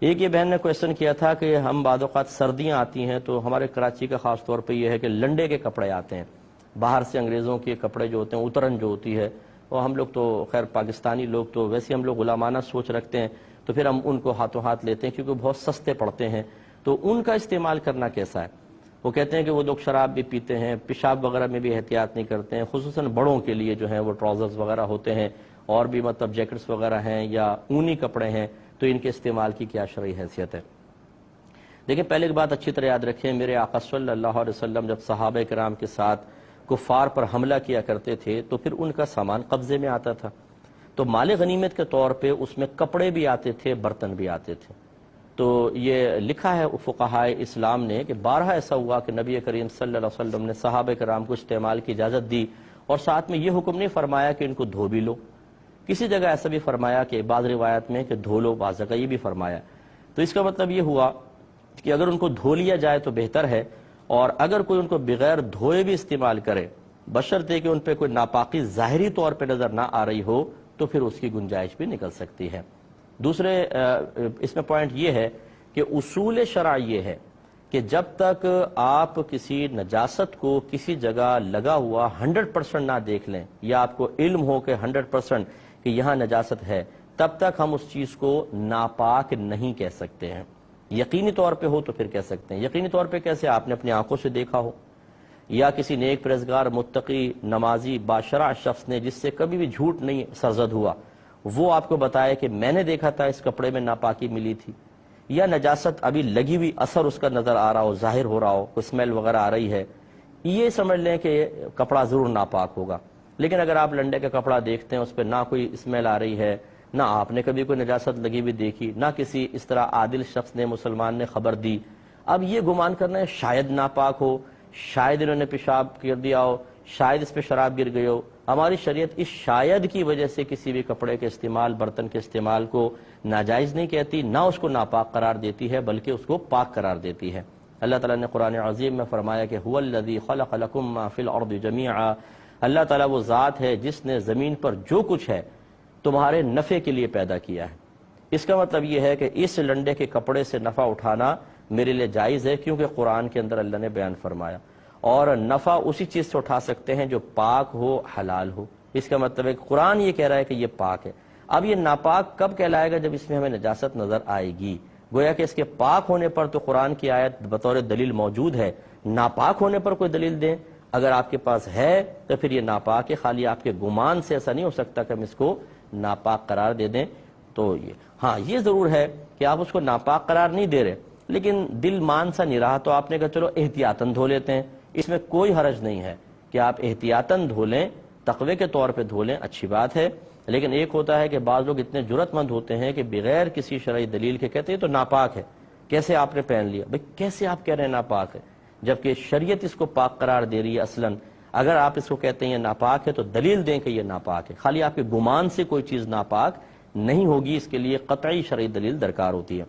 ایک یہ بہن نے کویشچن کیا تھا کہ ہم بعض اوقات سردیاں آتی ہیں تو ہمارے کراچی کا خاص طور پہ یہ ہے کہ لنڈے کے کپڑے آتے ہیں باہر سے، انگریزوں کے کپڑے جو ہوتے ہیں، اترن جو ہوتی ہے، اور ہم لوگ تو خیر پاکستانی لوگ تو ویسے ہم لوگ غلامانہ سوچ رکھتے ہیں، تو پھر ہم ان کو ہاتھوں ہاتھ لیتے ہیں کیونکہ بہت سستے پڑتے ہیں۔ تو ان کا استعمال کرنا کیسا ہے؟ وہ کہتے ہیں کہ وہ لوگ شراب بھی پیتے ہیں، پیشاب وغیرہ میں بھی احتیاط نہیں کرتے ہیں، خصوصاً بڑوں کے لیے جو ہیں وہ ٹراؤزرز وغیرہ ہوتے ہیں اور بھی مطلب جیکٹس وغیرہ ہیں یا اونی کپڑے ہیں، تو ان کے استعمال کی کیا شرعی حیثیت ہے؟ دیکھیں، پہلے ایک بات اچھی طرح یاد رکھیں، میرے آقا صلی اللہ علیہ وسلم جب صحابہ کرام کے ساتھ کفار پر حملہ کیا کرتے تھے تو پھر ان کا سامان قبضے میں آتا تھا، تو مال غنیمت کے طور پہ اس میں کپڑے بھی آتے تھے، برتن بھی آتے تھے۔ تو یہ لکھا ہے فقہائے اسلام نے کہ بارہا ایسا ہوا کہ نبی کریم صلی اللہ علیہ وسلم نے صحابہ کرام کو استعمال کی اجازت دی، اور ساتھ میں یہ حکم نہیں فرمایا کہ ان کو دھو بھی لو، کسی جگہ ایسا بھی فرمایا کہ بعض روایت میں کہ دھو لو، بعض جگہ یہ بھی فرمایا۔ تو اس کا مطلب یہ ہوا کہ اگر ان کو دھو لیا جائے تو بہتر ہے، اور اگر کوئی ان کو بغیر دھوئے بھی استعمال کرے بشرطے کہ ان پہ کوئی ناپاکی ظاہری طور پہ نظر نہ آ رہی ہو تو پھر اس کی گنجائش بھی نکل سکتی ہے۔ دوسرے اس میں پوائنٹ یہ ہے کہ اصول شرع یہ ہے کہ جب تک آپ کسی نجاست کو کسی جگہ لگا ہوا 100% نہ دیکھ لیں، یا آپ کو علم ہو کہ 100% کہ یہاں نجاست ہے، تب تک ہم اس چیز کو ناپاک نہیں کہہ سکتے ہیں۔ یقینی طور پہ ہو تو پھر کہہ سکتے ہیں۔ یقینی طور پہ کیسے؟ آپ نے اپنی آنکھوں سے دیکھا ہو، یا کسی نیک پرہیزگار متقی نمازی باشرع شخص نے جس سے کبھی بھی جھوٹ نہیں سرزد ہوا، وہ آپ کو بتائے کہ میں نے دیکھا تھا اس کپڑے میں ناپاکی ملی تھی، یا نجاست ابھی لگی ہوئی اثر اس کا نظر آ رہا ہو، ظاہر ہو رہا ہو، کوئی اسمیل وغیرہ آ رہی ہے، یہ سمجھ لیں کہ کپڑا ضرور ناپاک ہوگا۔ لیکن اگر آپ لنڈے کا کپڑا دیکھتے ہیں، اس پہ نہ کوئی اسمیل آ رہی ہے، نہ آپ نے کبھی کوئی نجاست لگی ہوئی دیکھی، نہ کسی اس طرح عادل شخص نے، مسلمان نے خبر دی، اب یہ گمان کرنا ہے شاید ناپاک ہو، شاید انہوں نے پیشاب کر دیا ہو، شاید اس پہ شراب گر گئی ہو۔ ہماری شریعت اس شاید کی وجہ سے کسی بھی کپڑے کے استعمال، برتن کے استعمال کو ناجائز نہیں کہتی، نہ اس کو ناپاک قرار دیتی ہے، بلکہ اس کو پاک قرار دیتی ہے۔ اللہ تعالیٰ نے قرآن عظیم میں فرمایا کہ هو الذی خلق لکم ما فی الارض جمیعا، اللہ تعالیٰ وہ ذات ہے جس نے زمین پر جو کچھ ہے تمہارے نفع کے لیے پیدا کیا ہے۔ اس کا مطلب یہ ہے کہ اس لنڈے کے کپڑے سے نفع اٹھانا میرے لیے جائز ہے، کیونکہ قرآن کے اندر اللہ نے بیان فرمایا، اور نفع اسی چیز سے اٹھا سکتے ہیں جو پاک ہو، حلال ہو۔ اس کا مطلب ہے کہ قرآن یہ کہہ رہا ہے کہ یہ پاک ہے۔ اب یہ ناپاک کب کہلائے گا؟ جب اس میں ہمیں نجاست نظر آئے گی، گویا کہ اس کے پاک ہونے پر تو قرآن کی آیت بطور دلیل موجود ہے، ناپاک ہونے پر کوئی دلیل دیں اگر آپ کے پاس ہے تو پھر یہ ناپاک ہے، خالی آپ کے گمان سے ایسا نہیں ہو سکتا کہ ہم اس کو ناپاک قرار دے دیں۔ تو یہ ضرور ہے کہ آپ اس کو ناپاک قرار نہیں دے رہے، لیکن دل مان سا نہیں رہا تو آپ نے کہا چلو احتیاطاً دھو لیتے ہیں، اس میں کوئی حرج نہیں ہے کہ آپ احتیاطاً دھو لیں، تقوی کے طور پہ دھو لیں، اچھی بات ہے۔ لیکن ایک ہوتا ہے کہ بعض لوگ اتنے جرأت مند ہوتے ہیں کہ بغیر کسی شرعی دلیل کے کہتے ہیں تو ناپاک ہے، کیسے آپ نے پہن لیا؟ بھئی کیسے آپ کہہ رہے ہیں ناپاک ہے، جبکہ شریعت اس کو پاک قرار دے رہی ہے اصلاً۔ اگر آپ اس کو کہتے ہیں یہ ناپاک ہے تو دلیل دیں کہ یہ ناپاک ہے، خالی آپ کے گمان سے کوئی چیز ناپاک نہیں ہوگی، اس کے لیے قطعی شرعی دلیل درکار ہوتی ہے۔